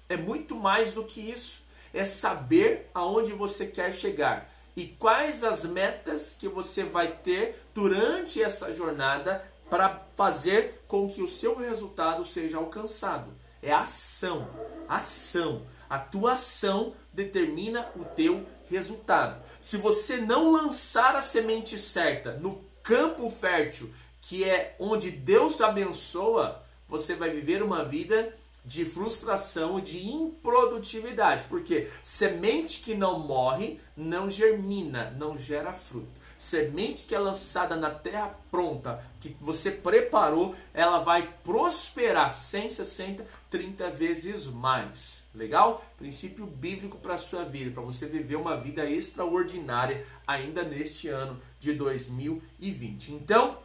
É muito mais do que isso. É saber aonde você quer chegar e quais as metas que você vai ter durante essa jornada para fazer com que o seu resultado seja alcançado. É ação. Ação. A tua ação determina o teu resultado. Se você não lançar a semente certa no campo fértil, que é onde Deus abençoa, você vai viver uma vida de frustração, de improdutividade. Porque semente que não morre, não germina, não gera fruto. Semente que é lançada na terra pronta, que você preparou, ela vai prosperar 100, 60, 30 vezes mais. Legal? Princípio bíblico para a sua vida, para você viver uma vida extraordinária ainda neste ano de 2020. Então,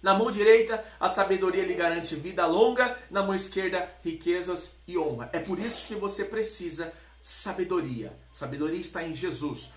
na mão direita, a sabedoria lhe garante vida longa, na mão esquerda, riquezas e honra. É por isso que você precisa sabedoria. Sabedoria está em Jesus.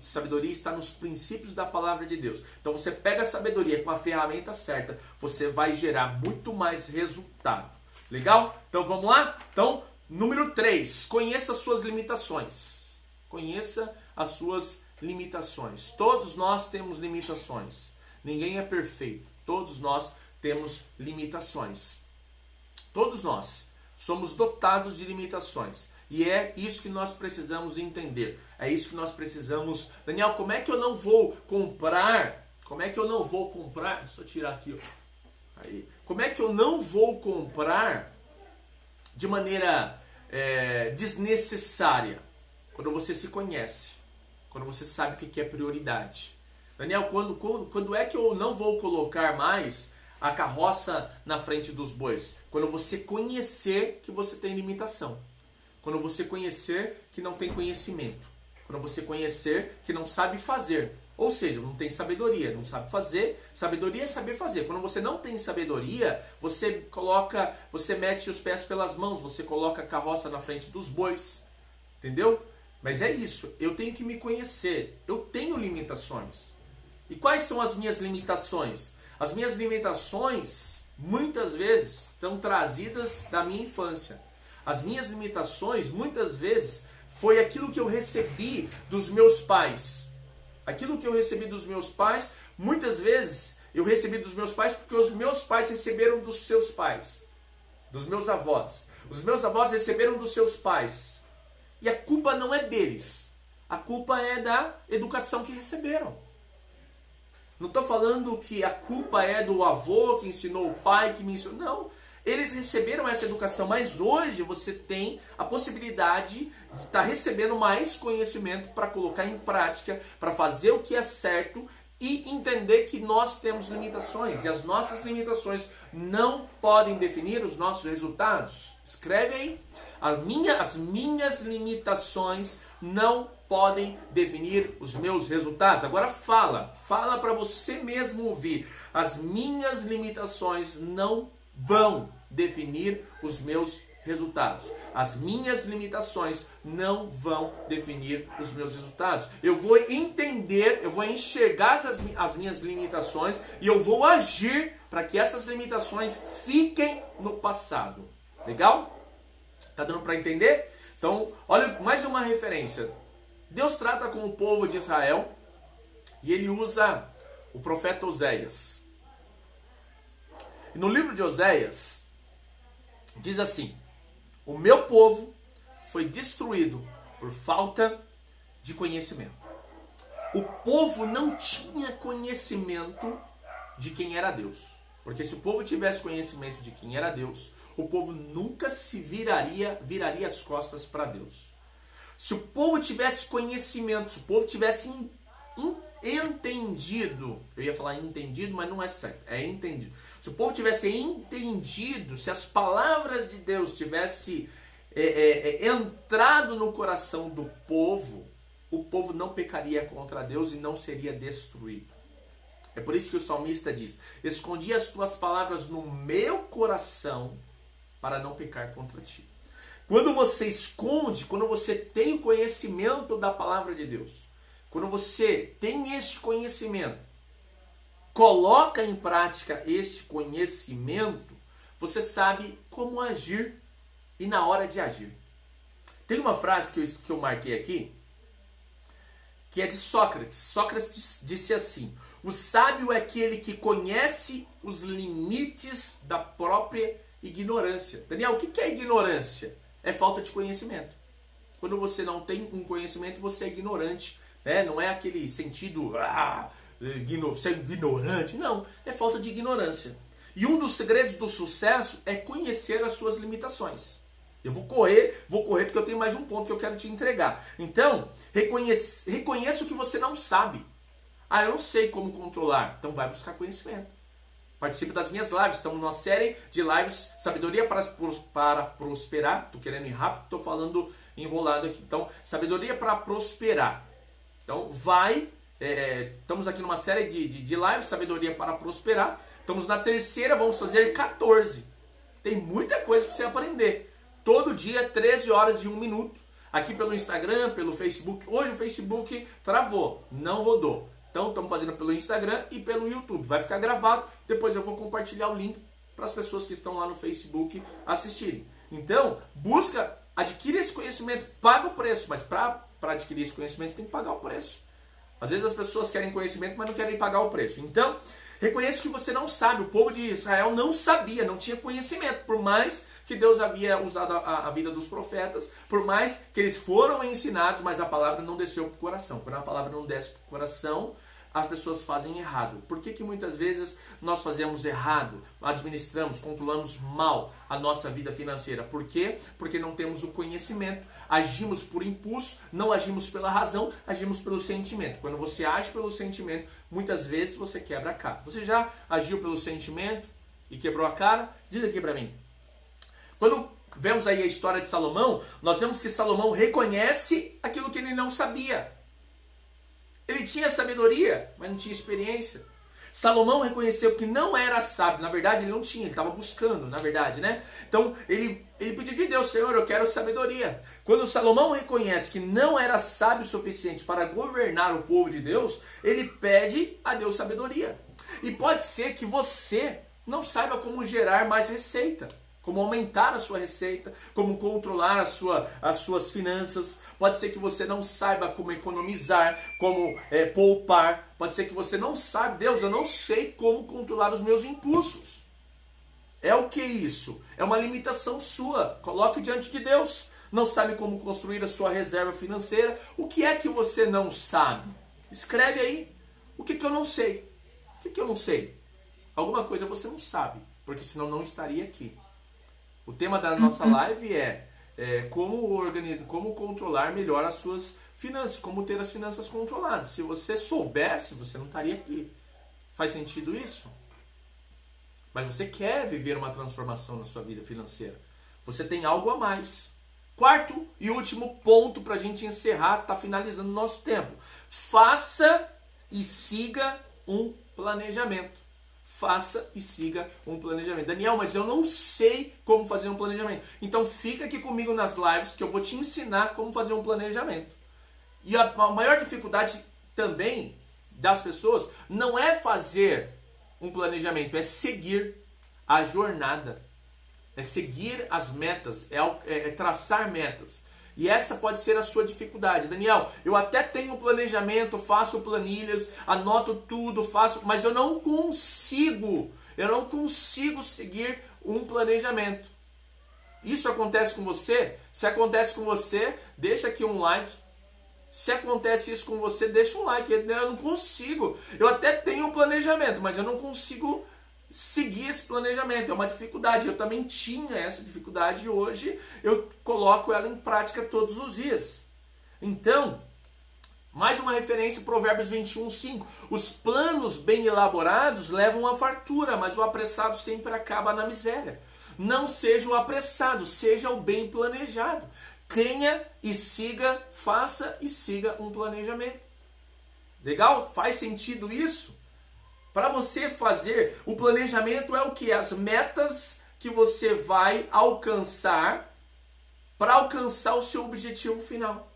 Sabedoria está nos princípios da palavra de Deus. Então você pega a sabedoria com a ferramenta certa, você vai gerar muito mais resultado. Legal? Então vamos lá? Então, número 3. Conheça as suas limitações. Conheça as suas limitações. Todos nós temos limitações. Ninguém é perfeito. Todos nós temos limitações. Todos nós somos dotados de limitações. E é isso que nós precisamos entender. É isso que nós precisamos... Daniel, como é que eu não vou comprar? Como é que eu não vou comprar? Deixa eu tirar aqui. Aí. Como é que eu não vou comprar de maneira desnecessária? Quando você se conhece. Quando você sabe o que é prioridade. Daniel, quando é que eu não vou colocar mais a carroça na frente dos bois? Quando você conhecer que você tem limitação. Quando você conhecer que não tem conhecimento. Quando você conhecer que não sabe fazer. Ou seja, não tem sabedoria, não sabe fazer. Sabedoria é saber fazer. Quando você não tem sabedoria, você mete os pés pelas mãos, você coloca a carroça na frente dos bois. Entendeu? Mas é isso, eu tenho que me conhecer. Eu tenho limitações. E quais são as minhas limitações? As minhas limitações, muitas vezes, estão trazidas da minha infância. As minhas limitações, muitas vezes, foi aquilo que eu recebi dos meus pais. Aquilo que eu recebi dos meus pais, muitas vezes, eu recebi dos meus pais porque os meus pais receberam dos seus pais. dos meus avós. Os meus avós receberam dos seus pais. E a culpa não é deles. A culpa é da educação que receberam. Não estou falando que a culpa é do avô que ensinou o pai que me ensinou. Não. Eles receberam essa educação, mas hoje você tem a possibilidade de estar recebendo mais conhecimento para colocar em prática, para fazer o que é certo e entender que nós temos limitações e as nossas limitações não podem definir os nossos resultados. Escreve aí. As minhas limitações não podem definir os meus resultados. Agora fala para você mesmo ouvir. As minhas limitações não vão definir os meus resultados. As minhas limitações não vão definir os meus resultados. Eu vou entender, eu vou enxergar as minhas limitações e eu vou agir para que essas limitações fiquem no passado. Legal? Tá dando para entender? Então, olha mais uma referência. Deus trata com o povo de Israel e ele usa o profeta Oséias. E no livro de Oséias, diz assim: o meu povo foi destruído por falta de conhecimento. O povo não tinha conhecimento de quem era Deus. Porque se o povo tivesse conhecimento de quem era Deus, o povo nunca viraria as costas para Deus. Se o povo tivesse conhecimento, se o povo tivesse entendido, eu ia falar entendido, mas não é certo, é entendido. Se o povo tivesse entendido, se as palavras de Deus tivessem entrado no coração do povo, o povo não pecaria contra Deus e não seria destruído. É por isso que o salmista diz: escondi as tuas palavras no meu coração para não pecar contra ti. Quando você esconde, quando você tem o conhecimento da palavra de Deus, quando você tem este conhecimento, coloca em prática este conhecimento, você sabe como agir e na hora de agir. Tem uma frase que eu marquei aqui, que é de Sócrates. Sócrates disse assim: o sábio é aquele que conhece os limites da própria ignorância. Daniel, o que é ignorância? É falta de conhecimento. Quando você não tem um conhecimento, você é ignorante. Né? Não é aquele sentido, ser ignorante. Não, é falta de ignorância. E um dos segredos do sucesso é conhecer as suas limitações. Eu vou correr porque eu tenho mais um ponto que eu quero te entregar. Então, reconheça o que você não sabe. Eu não sei como controlar. Então vai buscar conhecimento. Participe das minhas lives. Estamos numa série de lives, Sabedoria para Prosperar. Estou querendo ir rápido, estou falando enrolado aqui. Então, Sabedoria para Prosperar. Então, estamos aqui numa série de lives, Sabedoria para Prosperar. Estamos na terceira, vamos fazer 14. Tem muita coisa para você aprender. Todo dia, 13 horas e 1 minuto. Aqui pelo Instagram, pelo Facebook. Hoje o Facebook travou, não rodou. Então estamos fazendo pelo Instagram e pelo YouTube. Vai ficar gravado, depois eu vou compartilhar o link para as pessoas que estão lá no Facebook assistirem. Então, adquire esse conhecimento, paga o preço, mas para adquirir esse conhecimento você tem que pagar o preço. Às vezes as pessoas querem conhecimento, mas não querem pagar o preço. Então, reconheça que você não sabe. O povo de Israel não sabia, não tinha conhecimento. Por mais que Deus havia usado a vida dos profetas, por mais que eles foram ensinados, mas a palavra não desceu para o coração. Quando a palavra não desce para o coração, as pessoas fazem errado. Por que muitas vezes nós fazemos errado, administramos, controlamos mal a nossa vida financeira? Por quê? Porque não temos o conhecimento, agimos por impulso, não agimos pela razão, agimos pelo sentimento. Quando você age pelo sentimento, muitas vezes você quebra a cara. Você já agiu pelo sentimento e quebrou a cara? Diz aqui para mim. Quando vemos aí a história de Salomão, nós vemos que Salomão reconhece aquilo que ele não sabia. Ele tinha sabedoria, mas não tinha experiência. Salomão reconheceu que não era sábio. Na verdade, ele não tinha, ele estava buscando, na verdade, né? Então, ele pediu de Deus: Senhor, eu quero sabedoria. Quando Salomão reconhece que não era sábio o suficiente para governar o povo de Deus, ele pede a Deus sabedoria. E pode ser que você não saiba como gerar mais receita, como aumentar a sua receita, como controlar as suas finanças. Pode ser que você não saiba como economizar, como poupar. Pode ser que você não saiba: Deus, eu não sei como controlar os meus impulsos. É o que isso? É uma limitação sua. Coloque diante de Deus. Não sabe como construir a sua reserva financeira? O que é que você não sabe? Escreve aí. O que eu não sei? O que eu não sei? Alguma coisa você não sabe, porque senão não estaria aqui. O tema da nossa live é como controlar melhor as suas finanças, como ter as finanças controladas. Se você soubesse, você não estaria aqui. Faz sentido isso? Mas você quer viver uma transformação na sua vida financeira. Você tem algo a mais. Quarto e último ponto para a gente encerrar, está finalizando o nosso tempo. Faça e siga um planejamento. Faça e siga um planejamento. Daniel, mas eu não sei como fazer um planejamento. Então fica aqui comigo nas lives que eu vou te ensinar como fazer um planejamento. E a maior dificuldade também das pessoas não é fazer um planejamento, é seguir a jornada. É seguir as metas, é traçar metas. E essa pode ser a sua dificuldade. Daniel, eu até tenho planejamento, faço planilhas, anoto tudo, mas eu não consigo seguir um planejamento. Isso acontece com você? Se acontece com você, deixa aqui um like. Se acontece isso com você, deixa um like. Eu não consigo. Eu até tenho um planejamento, mas eu não consigo seguir esse planejamento. É uma dificuldade. Eu também tinha essa dificuldade e hoje eu coloco ela em prática todos os dias. Então, mais uma referência, Provérbios 21:5. Os planos bem elaborados levam à fartura, mas o apressado sempre acaba na miséria. Não seja o apressado, seja o bem planejado. Tenha e siga, faça e siga um planejamento. Legal? Faz sentido isso? Para você fazer, o planejamento é o que? As metas que você vai alcançar para alcançar o seu objetivo final.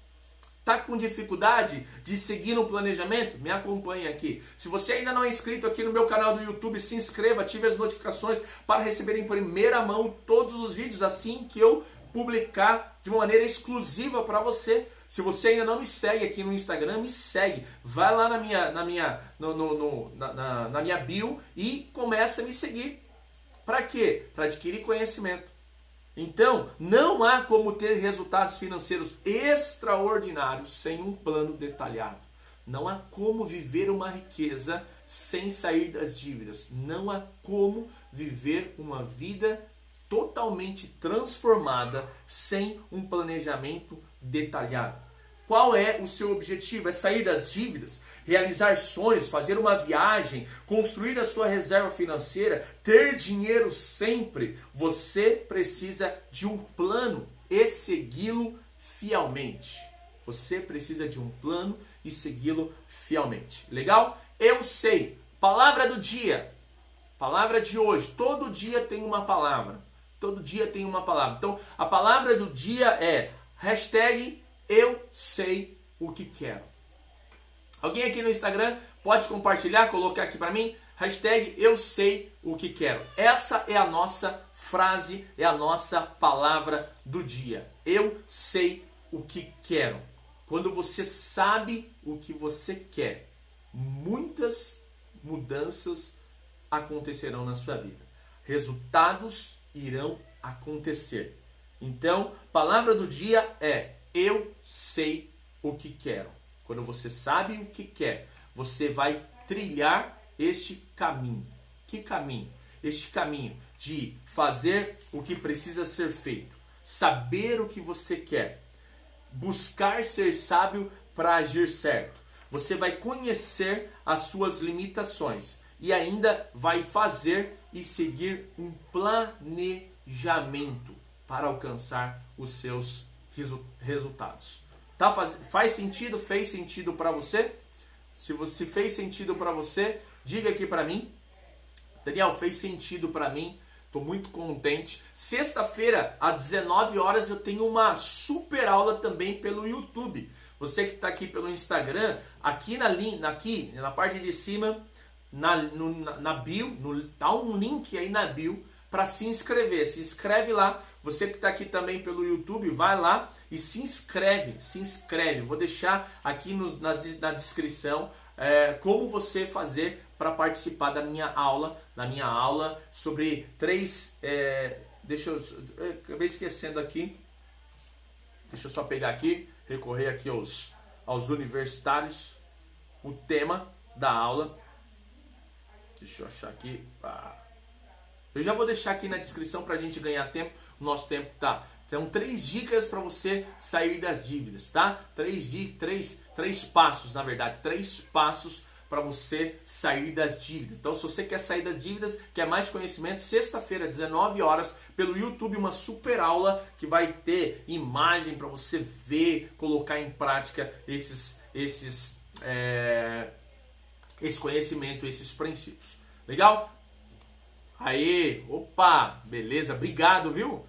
Tá com dificuldade de seguir no planejamento? Me acompanhe aqui. Se você ainda não é inscrito aqui no meu canal do YouTube, se inscreva, ative as notificações para receber em primeira mão todos os vídeos assim que eu publicar de uma maneira exclusiva para você. Se você ainda não me segue aqui no Instagram, me segue. Vai lá na minha bio e começa a me seguir. Para quê? Para adquirir conhecimento. Então, não há como ter resultados financeiros extraordinários sem um plano detalhado. Não há como viver uma riqueza sem sair das dívidas. Não há como viver uma vida totalmente transformada sem um planejamento detalhado. Qual é o seu objetivo? É sair das dívidas, realizar sonhos, fazer uma viagem, construir a sua reserva financeira, ter dinheiro sempre. Você precisa de um plano e segui-lo fielmente. Você precisa de um plano e segui-lo fielmente. Legal? Eu sei. Palavra do dia. Palavra de hoje. Todo dia tem uma palavra. Todo dia tem uma palavra. Então, a palavra do dia é #eu sei o que quero. Alguém aqui no Instagram pode compartilhar, colocar aqui para mim? #eu sei o que quero. Essa é a nossa frase, é a nossa palavra do dia. Eu sei o que quero. Quando você sabe o que você quer, muitas mudanças acontecerão na sua vida. Resultados irão acontecer. Então, palavra do dia é eu sei o que quero. Quando você sabe o que quer, você vai trilhar este caminho. Que caminho? Este caminho de fazer o que precisa ser feito, saber o que você quer, buscar ser sábio para agir certo. Você vai conhecer as suas limitações e ainda vai fazer e seguir um planejamento para alcançar os seus resultados. Tá? Faz sentido? Fez sentido para você? Se você fez sentido para você, diga aqui para mim. Daniel, fez sentido para mim. Estou muito contente. Sexta-feira, às 19 horas, eu tenho uma super aula também pelo YouTube. Você que está aqui pelo Instagram, aqui na parte de cima, na bio, tá um link aí na bio para se inscrever. Se inscreve lá. Você que está aqui também pelo YouTube, vai lá e se inscreve. Vou deixar aqui na descrição como você fazer para participar da minha aula sobre três... acabei esquecendo aqui. Deixa eu só pegar aqui, recorrer aqui aos universitários, o tema da aula. Deixa eu achar aqui. Eu já vou deixar aqui na descrição para a gente ganhar tempo. O nosso tempo tá. Então, 3 dicas para você sair das dívidas, tá? 3 passos, na verdade. 3 passos para você sair das dívidas. Então, se você quer sair das dívidas, quer mais conhecimento, sexta-feira, 19 horas, pelo YouTube, uma super aula que vai ter imagem para você ver, colocar em prática esse conhecimento, esses princípios. Legal? Aê, opa, beleza, obrigado, viu?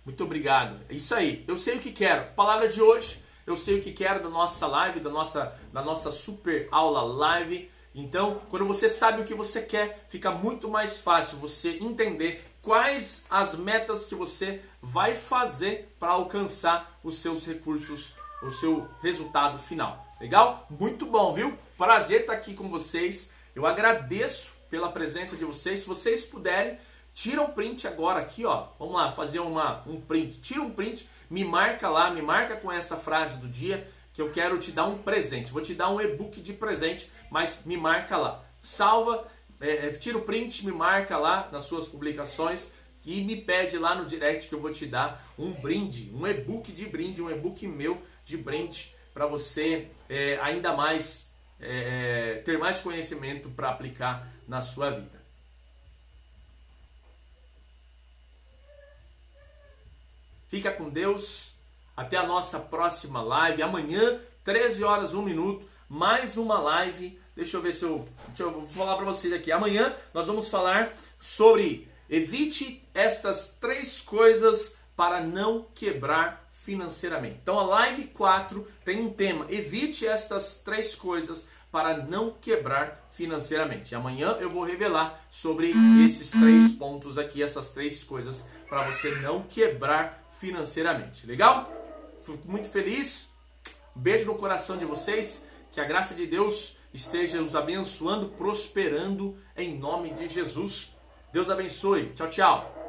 Muito obrigado. É isso aí, eu sei o que quero. Palavra de hoje, eu sei o que quero da nossa live, da nossa super aula live. Então, quando você sabe o que você quer, fica muito mais fácil você entender quais as metas que você vai fazer para alcançar os seus recursos, o seu resultado final. Legal? Muito bom, viu? Prazer estar aqui com vocês. Eu agradeço pela presença de vocês. Se vocês puderem, tira um print agora aqui, ó. Vamos lá, fazer um print. Tira um print, me marca lá, me marca com essa frase do dia que eu quero te dar um presente. Vou te dar um e-book de presente, mas me marca lá. Salva, tira o print, me marca lá nas suas publicações e me pede lá no direct que eu vou te dar um brinde, um e-book de brinde, um e-book meu de brinde para você ainda mais ter mais conhecimento para aplicar na sua vida. Fica com Deus. Até a nossa próxima live. Amanhã, 13 horas 1 minuto, mais uma live. Deixa eu ver se eu vou falar para vocês aqui. Amanhã nós vamos falar sobre evite estas 3 coisas para não quebrar financeiramente. Então a live 4 tem um tema: evite estas 3 coisas para não quebrar financeiramente. E amanhã eu vou revelar sobre esses 3 pontos aqui, essas 3 coisas para você não quebrar financeiramente. Legal? Fico muito feliz. Um beijo no coração de vocês. Que a graça de Deus esteja os abençoando, prosperando em nome de Jesus. Deus abençoe. Tchau, tchau.